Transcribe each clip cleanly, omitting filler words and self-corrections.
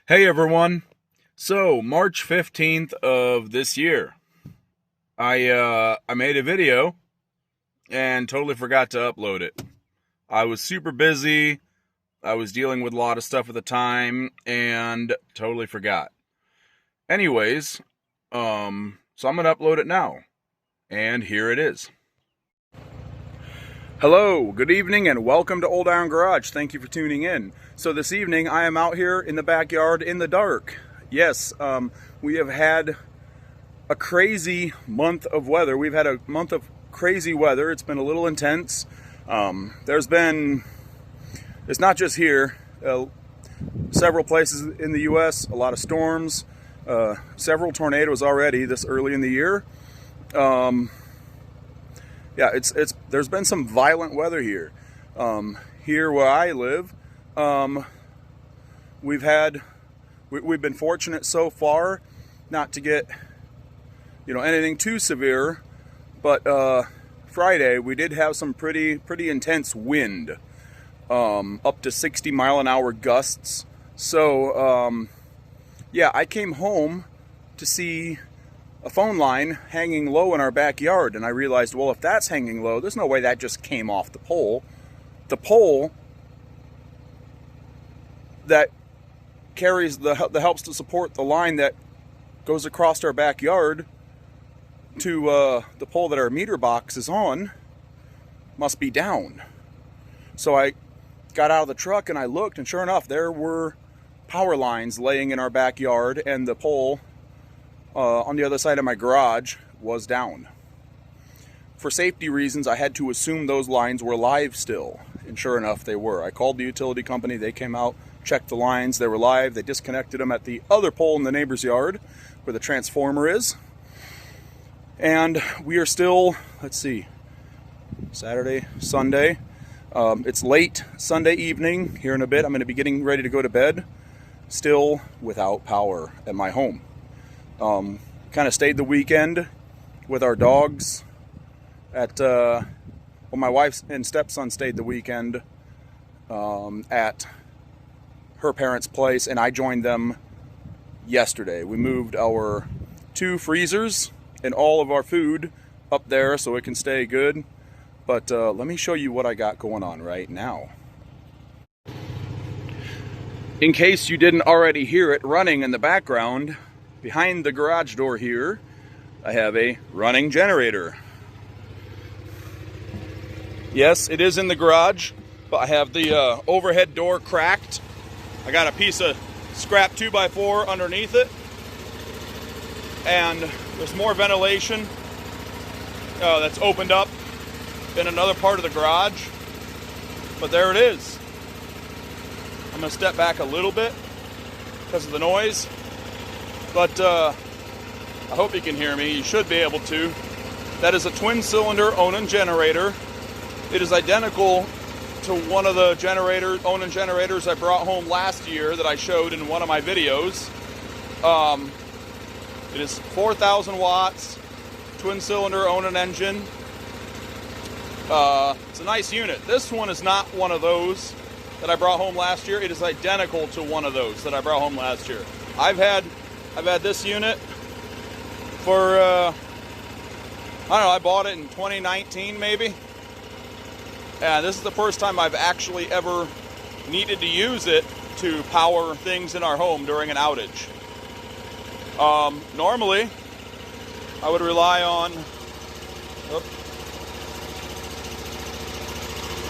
Hey everyone. So, March 15th of this year, I made a video and totally forgot to upload it. I was super busy. I was dealing with a lot of stuff at the time and totally forgot. Anyways, so I'm going to upload it now. And here it is. Hello, good evening, and welcome to Old Iron Garage. Thank you for tuning in. So this evening, I am out here in the backyard in the dark. Yes, we have had a crazy month of weather. We've had a month of crazy weather. It's been a little intense. It's not just here, several places in the U.S., a lot of storms, several tornadoes already this early in the year. Yeah, there's been some violent weather here. Here where I live, we've been fortunate so far not to get, anything too severe. But Friday we did have some pretty intense wind, up to 60-mile-an-hour gusts. So yeah, I came home to see a phone line hanging low in our backyard, and I realized, well, if that's hanging low, there's no way that just came off the pole. The pole that carries that helps to support the line that goes across our backyard to the pole that our meter box is on must be down. So I got out of the truck and I looked, and sure enough, there were power lines laying in our backyard, and the pole on the other side of my garage was down. For safety reasons, I had to assume those lines were live still, and sure enough, they were. I called the utility company. They came out, checked the lines. They were live. They disconnected them at the other pole in the neighbor's yard where the transformer is. And we are still, let's see, Saturday, Sunday. It's late Sunday evening. Here in a bit, I'm going to be getting ready to go to bed, still without power at my home. Kind of stayed the weekend with our dogs at, my wife and stepson stayed the weekend at her parents' place, and I joined them yesterday. We moved our 2 freezers and all of our food up there so it can stay good. But let me show you what I got going on right now. In case you didn't already hear it running in the background, behind the garage door here, I have a running generator. Yes, it is in the garage, but I have the overhead door cracked. I got a piece of scrap 2x4 underneath it, and there's more ventilation that's opened up in another part of the garage, but there it is. I'm going to step back a little bit because of the noise. But I hope you can hear me. You should be able to. That is a twin-cylinder Onan generator. It is identical to one of the Onan generators I brought home last year that I showed in one of my videos. It is 4,000 watts, twin-cylinder Onan engine. It's a nice unit. This one is not one of those that I brought home last year. It is identical to one of those that I brought home last year. I've had this unit for, I don't know, I bought it in 2019 maybe. And this is the first time I've actually ever needed to use it to power things in our home during an outage. Normally, I would rely on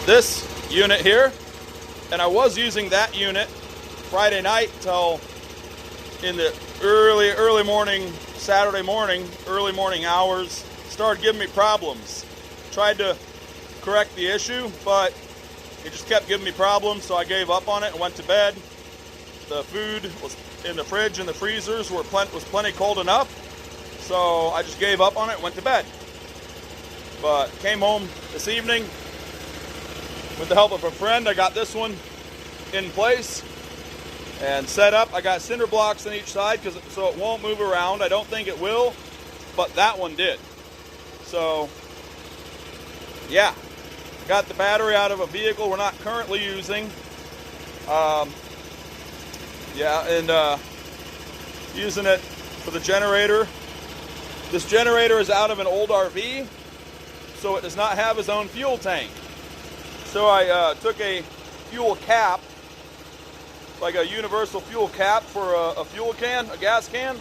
this unit here. And I was using that unit Friday night till in the early morning, Saturday morning, early morning hours, started giving me problems. Tried to correct the issue, but it just kept giving me problems, so I gave up on it and went to bed. The food was in the fridge and the freezers was plenty cold enough, so I just gave up on it and went to bed. But came home this evening. With the help of a friend, I got this one in place and set up. I got cinder blocks on each side so it won't move around. I don't think it will, but that one did. So yeah, got the battery out of a vehicle we're not currently using. Yeah, and using it for the generator. This generator is out of an old RV, so it does not have its own fuel tank. So I took a fuel cap, like a universal fuel cap for a fuel can, a gas can,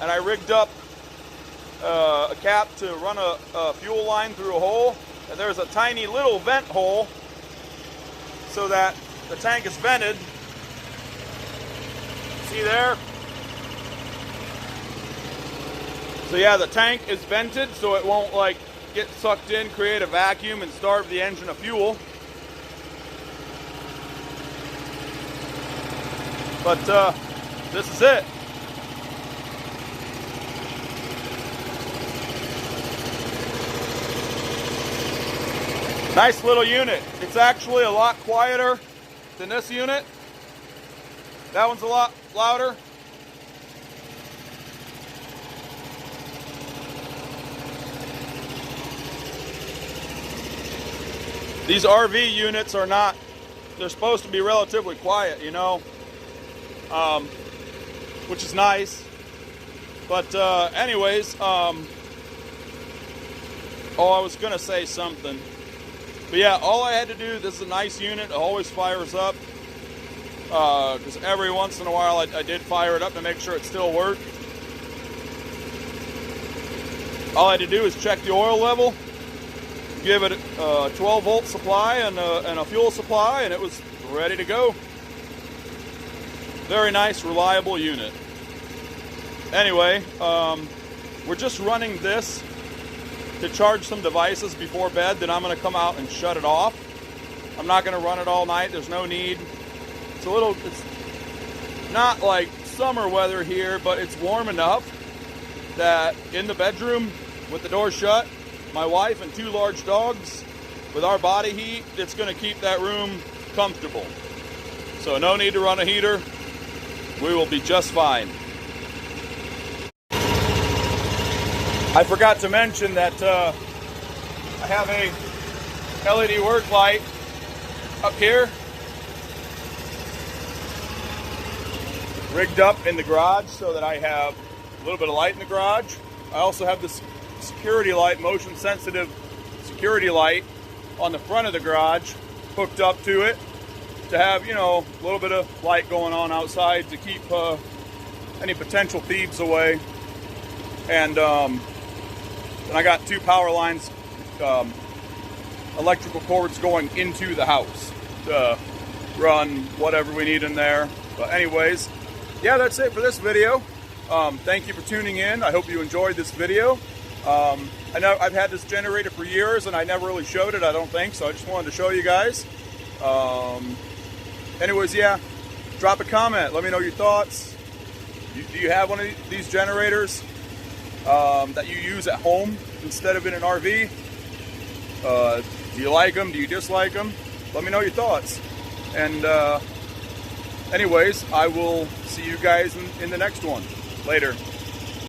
and I rigged up a cap to run a fuel line through a hole, and there's a tiny little vent hole so that the tank is vented. See there? So yeah, the tank is vented so it won't like get sucked in, create a vacuum, and starve the engine of fuel. But this is it. Nice little unit. It's actually a lot quieter than this unit. That one's a lot louder. These RV units are not, they're supposed to be relatively quiet, you know, which is nice. But anyways, oh, I was going to say something. But yeah, all I had to do, this is a nice unit, it always fires up. Because every once in a while I did fire it up to make sure it still worked. All I had to do is check the oil level, give it a 12 volt supply and a fuel supply, and it was ready to go. Very nice, reliable unit. Anyway, we're just running this to charge some devices before bed, then I'm going to come out and shut it off. I'm not going to run it all night, there's no need. It's not like summer weather here, but it's warm enough that in the bedroom with the door shut, my wife and 2 large dogs, with our body heat, it's going to keep that room comfortable. So no need to run a heater. We will be just fine. I forgot to mention that I have a LED work light up here, rigged up in the garage so that I have a little bit of light in the garage. I also have this security light, motion sensitive security light on the front of the garage hooked up to it to have, you know, a little bit of light going on outside to keep any potential thieves away. And then I got 2 power lines, electrical cords going into the house to run whatever we need in there. But anyways, yeah, that's it for this video. Thank you for tuning in. I hope you enjoyed this video. I know I've had this generator for years and I never really showed it, I don't think, so I just wanted to show you guys. Anyways, yeah, drop a comment. Let me know your thoughts. Do you have one of these generators that you use at home instead of in an RV? Do you like them? Do you dislike them? Let me know your thoughts. And anyways, I will see you guys in the next one. Later.